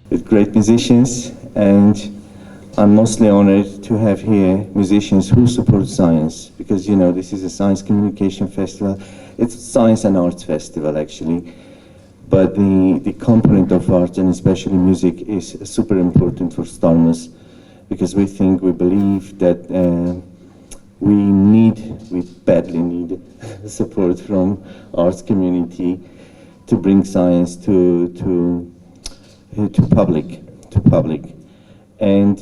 with great musicians, and I'm mostly honored to have here musicians who support science, because this is a science communication festival. It's a science and arts festival actually, but the component of art and especially music is super important for STARMUS, because we believe that we badly need support from arts community to bring science to public. And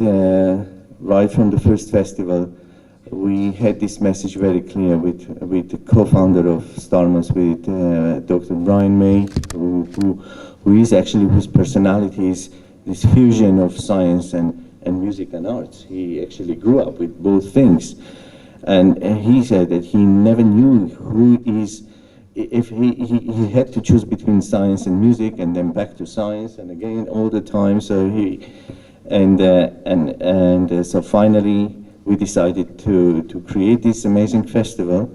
right from the first festival, we had this message very clear with the co-founder of STARMUS, with Dr. Brian May, whose personality is this fusion of science and music and arts. He actually grew up with both things. And he said that he never knew if he had to choose between science and music, and then back to science, and again all the time. So so finally we decided to create this amazing festival.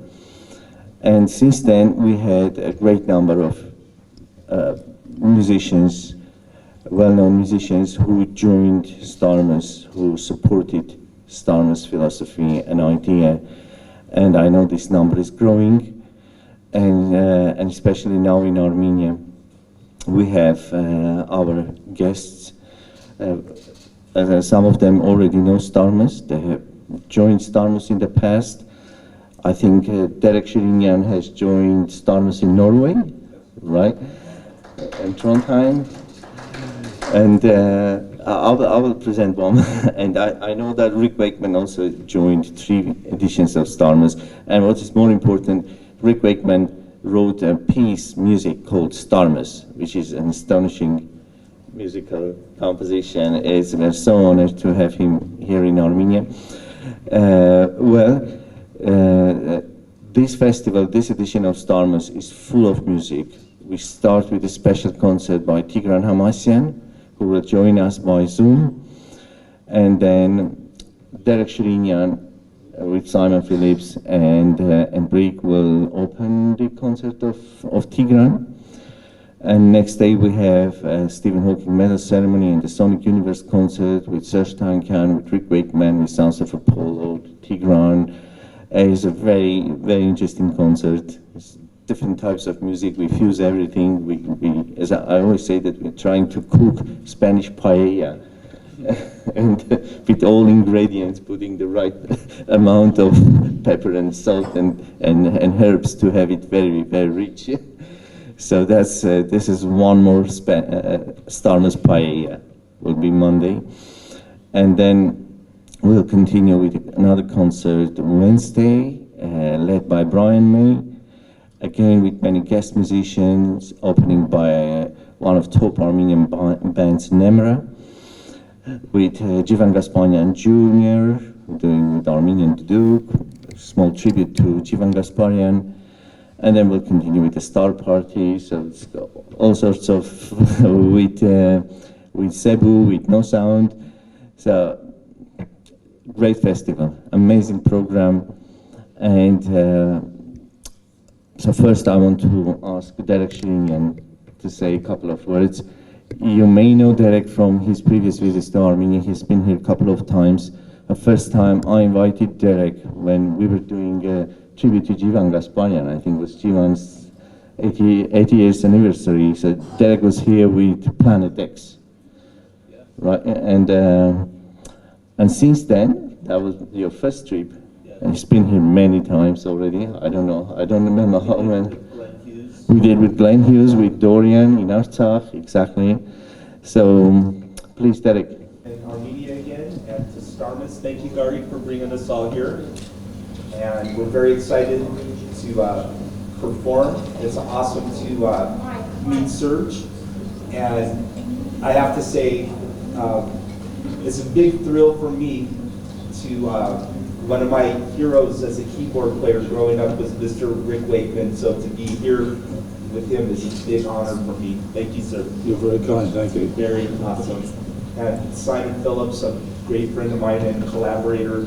And since then we had a great number of musicians, well-known musicians, who joined STARMUS, who supported STARMUS philosophy and idea, and I know this number is growing, and especially now in Armenia, we have our guests. Some of them already know STARMUS. They have joined STARMUS in the past. I think Derek Shirinyan has joined STARMUS in Norway, right? And Trondheim. And I will present one. And I know that Rick Wakeman also joined 3 editions of STARMUS. And what is more important, Rick Wakeman wrote a piece music called STARMUS, which is an astonishing musical composition. We're so honored to have him here in Armenia. This festival, this edition of STARMUS is full of music. We start with a special concert by Tigran Hamasyan, who will join us by Zoom, and then Derek Shirinyan with Simon Phillips and Brick will open the concert of Tigran. And next day we have Stephen Hawking Medal Ceremony and the Sonic Universe concert with Serge Tankian, with Rick Wakeman, with Sounds of Apollo, Tigran. It's a very, very interesting concert. It's different types of music, we fuse everything. We as I always say, that we're trying to cook Spanish paella, and with all ingredients, putting the right amount of pepper and salt and herbs to have it very, very rich. So that's this is one more STARMUS paella, will be Monday. And then we'll continue with another concert Wednesday, led by Brian May, again with many guest musicians, opening by one of top Armenian bands, Nemra, with Jivan Gasparian Jr., doing with Armenian Duke, a small tribute to Jivan Gasparian. And then we'll continue with the Star Party, so it's got all sorts of, with Cebu, with No Sound. So, great festival, amazing program. And so first I want to ask Derek Shirinyan to say a couple of words. You may know Derek from his previous visits to Armenia. He's been here a couple of times. The first time I invited Derek when we were doing a tribute to Jivan Gasparian. I think it was Jivan's 80 years anniversary. So Derek was here with Planet X, right? And since then, that was your first trip. And he's been here many times already. I don't remember how many. We did with Glenn Hughes, with Dorian in Artsakh, exactly. So please, Derek. In Armenia again, and to STARMUS, thank you, Gary, for bringing us all here. And we're very excited to perform. It's awesome to meet Serge. And I have to say, it's a big thrill for me to, one of my heroes as a keyboard player growing up was Mr. Rick Wakeman, so to be here with him is a big honor for me. Thank you, sir. You're very kind, thank you. Very awesome. And Simon Phillips, a great friend of mine and collaborator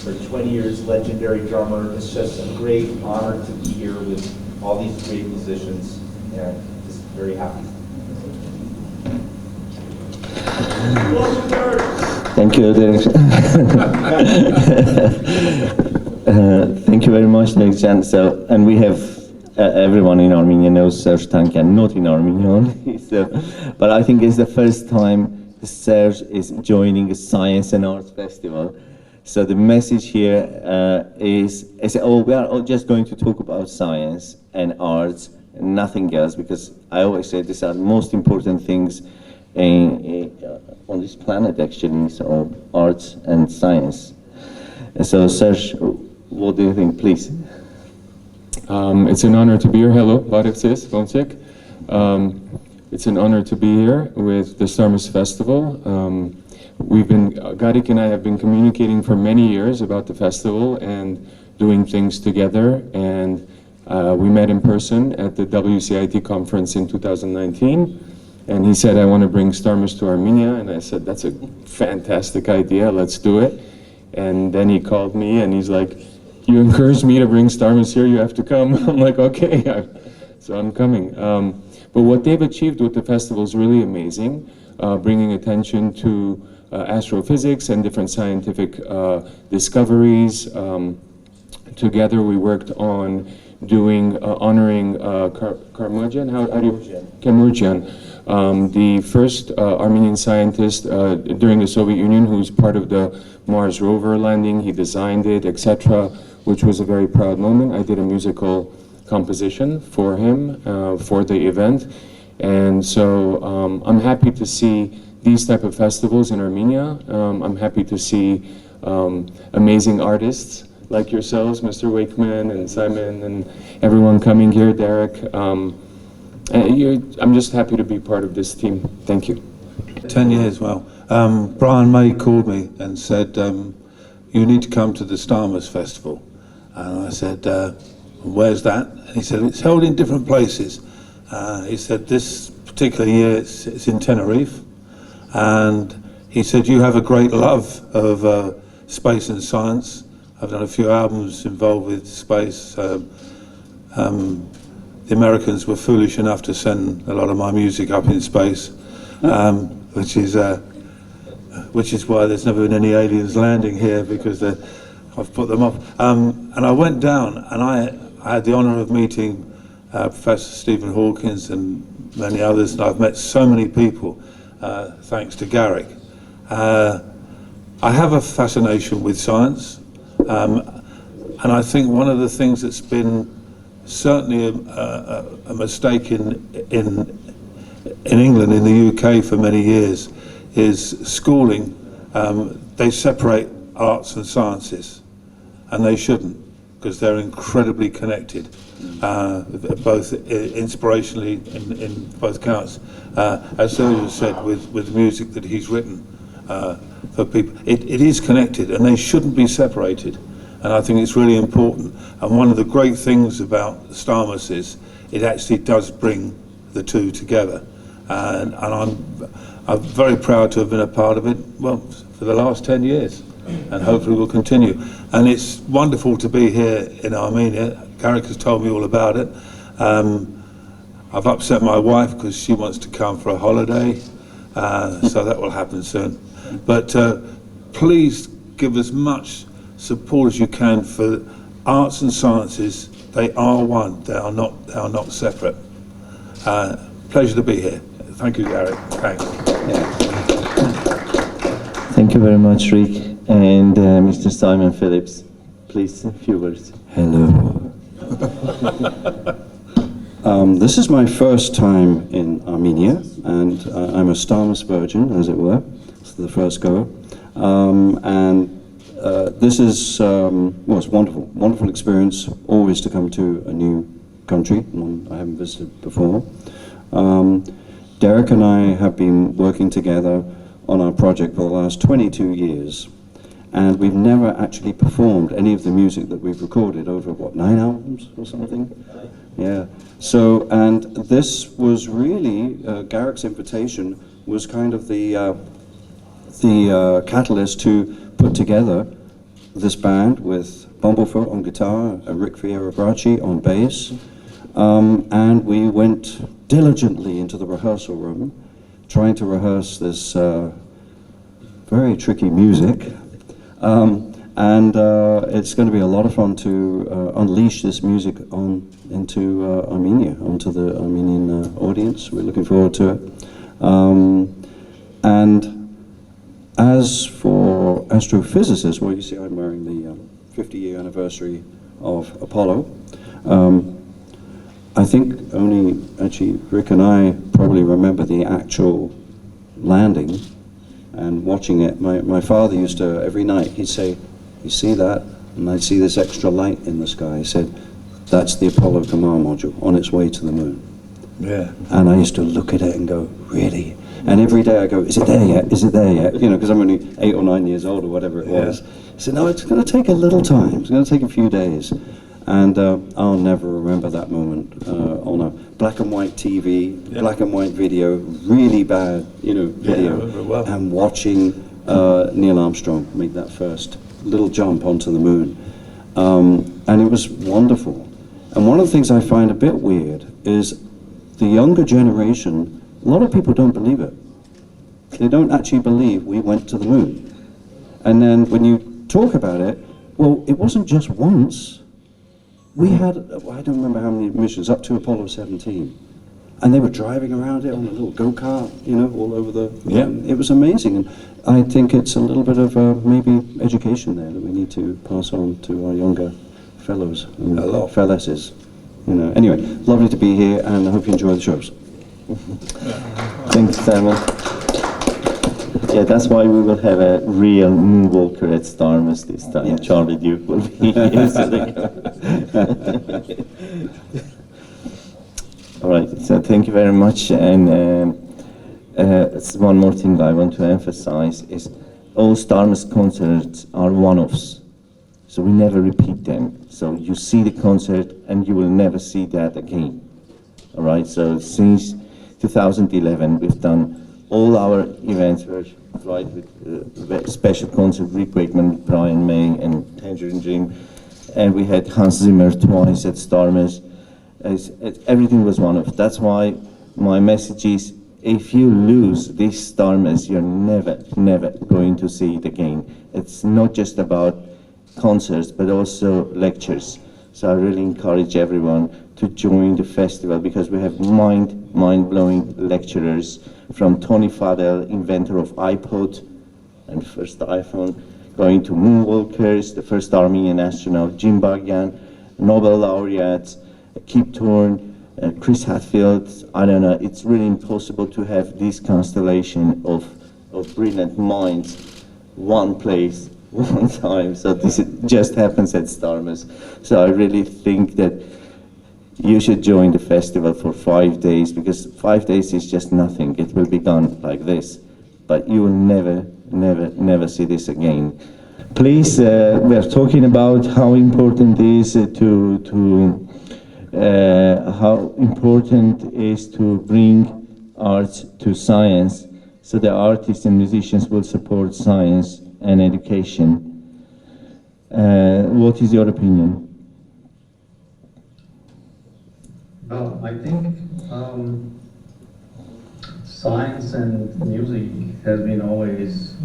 for 20 years, legendary drummer. It's just a great honor to be here with all these great musicians, and just very happy. Thank you, Derek. Thank you very much, Derek Jan. So, and we have everyone in Armenia knows Serge Tankian, not in Armenia only. So, but I think it's the first time Serge is joining a science and arts festival. So the message here is oh, we are all just going to talk about science and arts and nothing else, because I always say these are the most important things on this planet, actually, so arts and science. So Serge, what do you think, please? It's an honor to be here. Hello, Barevces, Vomcek. It's an honor to be here with the STARMUS Festival. Garik and I have been communicating for many years about the festival and doing things together, and we met in person at the WCIT conference in 2019, and he said, I want to bring STARMUS to Armenia, and I said, that's a fantastic idea, let's do it. And then he called me and he's like, you encouraged me to bring STARMUS here, you have to come. I'm like, okay, so I'm coming. But what they've achieved with the festival is really amazing, bringing attention to astrophysics and different scientific discoveries. Together we worked on doing, honoring Kamurjan, Kamurjan, the first Armenian scientist during the Soviet Union who's part of the Mars rover landing. He designed it, etc., which was a very proud moment. I did a musical composition for him for the event, and so I'm happy to see these type of festivals in Armenia. I'm happy to see amazing artists like yourselves, Mr. Wakeman and Simon and everyone coming here, Derek. I'm just happy to be part of this team. Thank you. 10 years, well. Brian May called me and said, you need to come to the STARMUS Festival. And I said, where's that? And he said, it's held in different places. He said, this particular year it's in Tenerife. And he said, you have a great love of space and science. I've done a few albums involved with space. The Americans were foolish enough to send a lot of my music up in space, which is why there's never been any aliens landing here, because I've put them off. And I went down and I had the honour of meeting Professor Stephen Hawkins and many others, and I've met so many people thanks to Garik. I have a fascination with science, and I think one of the things that's been certainly a mistake in England, in the UK for many years, is schooling. They separate arts and sciences, and they shouldn't, because they're incredibly connected, both inspirationally in both counts. As Serge said, with music that he's written for people, it is connected, and they shouldn't be separated. And I think it's really important. And one of the great things about STARMUS is it actually does bring the two together. And I'm very proud to have been a part of it, well, for the last 10 years, and hopefully will continue. And it's wonderful to be here in Armenia. Garik has told me all about it. I've upset my wife because she wants to come for a holiday, so that will happen soon. But please give as much support as you can for arts and sciences. They are one. They are not separate. Pleasure to be here. Thank you, Garik. Thanks. Thank you very much, Rick. And Mr. Simon Phillips, please, a few words. Hello. This is my first time in Armenia, and I'm a STARMUS virgin, as it were. It's the first go. This is, well, it's wonderful experience, always to come to a new country, one I haven't visited before. Derek and I have been working together on our project for the last 22 years, and we've never actually performed any of the music that we've recorded over, what, 9 albums or something? Yeah. So, and this was really, Garik's invitation was kind of the catalyst to put together this band with Bumblefoot on guitar, Rick Vieira-Bracci on bass, and we went diligently into the rehearsal room, trying to rehearse this very tricky music. And it's going to be a lot of fun to unleash this music into Armenia, onto the Armenian audience. We're looking forward to it. And as for astrophysicists, well, you see I'm wearing the 50-year anniversary of Apollo. I think only actually Rick and I probably remember the actual landing and watching it. My father used to, every night, he'd say, "You see that?" And I'd see this extra light in the sky. He said, "That's the Apollo command module on its way to the moon." Yeah. And I used to look at it and go, "Really?" And every day I go, "Is it there yet? Is it there yet?" You know, because I'm only 8 or 9 years old or whatever it was. He said, "No, it's going to take a little time. It's going to take a few days." And I'll never remember that moment on a black and white TV, black and white video, really bad, you know, video, well. and watching Neil Armstrong make that first little jump onto the moon. And it was wonderful. And one of the things I find a bit weird is the younger generation, a lot of people don't believe it. They don't actually believe we went to the moon. And then when you talk about it, well, it wasn't just once. We had, I don't remember how many missions, up to Apollo 17. And they were driving around it on a little go-kart, you know, all over the... Yeah. It was amazing. And I think it's a little bit of maybe education there that we need to pass on to our younger fellows and fellesses. You know. Anyway, lovely to be here, and I hope you enjoy the shows. Thanks, Simon. Yeah, that's why we will have a real moonwalker at STARMUS this time. Yes. Charlie Duke will be here. All right, so thank you very much. And one more thing I want to emphasize is all STARMUS concerts are one-offs. So we never repeat them. So you see the concert and you will never see that again. All right, so since 2011, we've done all our events were right with special concert, Rick Wakeman, Brian May, and Tangerine Dream, and we had Hans Zimmer twice at STARMUS. Everything was one-off. That's why my message is: if you lose this STARMUS, you're never going to see it again. It's not just about concerts, but also lectures. So I really encourage everyone to join the festival, because we have mind-blowing lecturers, from Tony Fadell, inventor of iPod and first iPhone, going to moonwalkers, the first Armenian astronaut, Jim Bagian, Nobel laureates, Kip Thorne, Chris Hadfield. I don't know, it's really impossible to have this constellation of brilliant minds, one place, one time. So this just happens at STARMUS. So I really think that you should join the festival for 5 days, because 5 days is just nothing. It will be gone like this, but you will never see this again. Please, we are talking about how important it is to bring art to science, so the artists and musicians will support science and education. What is your opinion? I think science and music has been always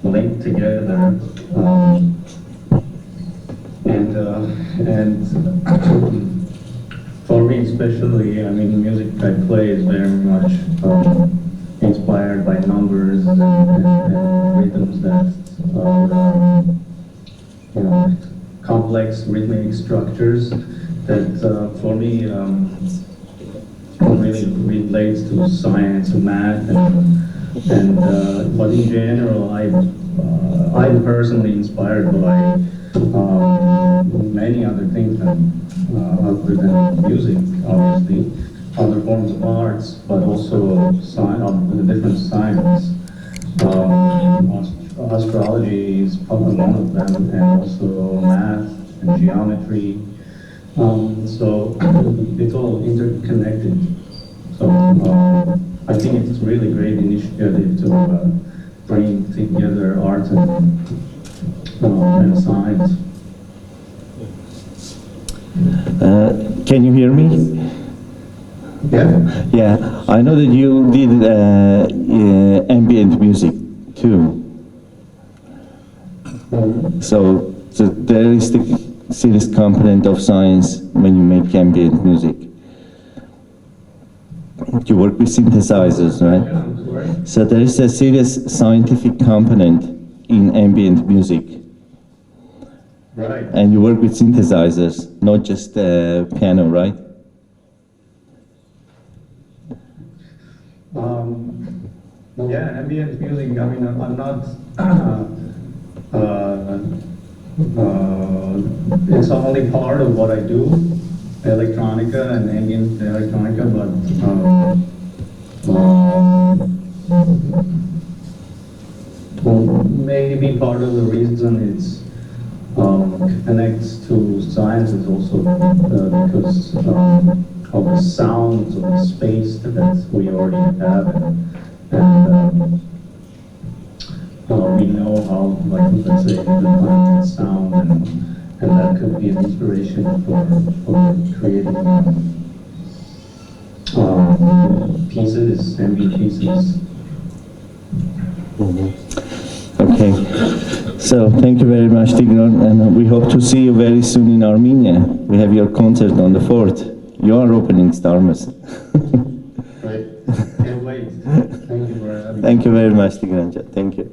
linked together, and for me especially, I mean, music I play is very much inspired by numbers and rhythms that are, you know, complex rhythmic structures that for me really relates to science and math, but in general I'm personally inspired by many other things other than music, obviously, other forms of arts, but also different science. Astrology is probably one of them, and also math and geometry. So it's all interconnected. So I think it's really great initiative to bring together art and science. Can you hear me? Yeah. Yeah, I know that you did ambient music too. So there is the serious component of science when you make ambient music. You work with synthesizers, right? So there is a serious scientific component in ambient music. Right. And you work with synthesizers, not just piano, right? Yeah, ambient music, I mean, I'm not, it's only part of what I do, electronica and ambient electronica, but maybe part of the reason it's connects to science is also because of the sounds of the space that we already have, and we know how, like, let's say, the planets sound, and that could be an inspiration for creating pieces, ambient pieces. Okay, so thank you very much, Tigran, and we hope to see you very soon in Armenia. We have your concert on the 4th. You are opening STARMUS. Right, can't wait. Thank you for having me. Thank you very much, Tigran. Thank you.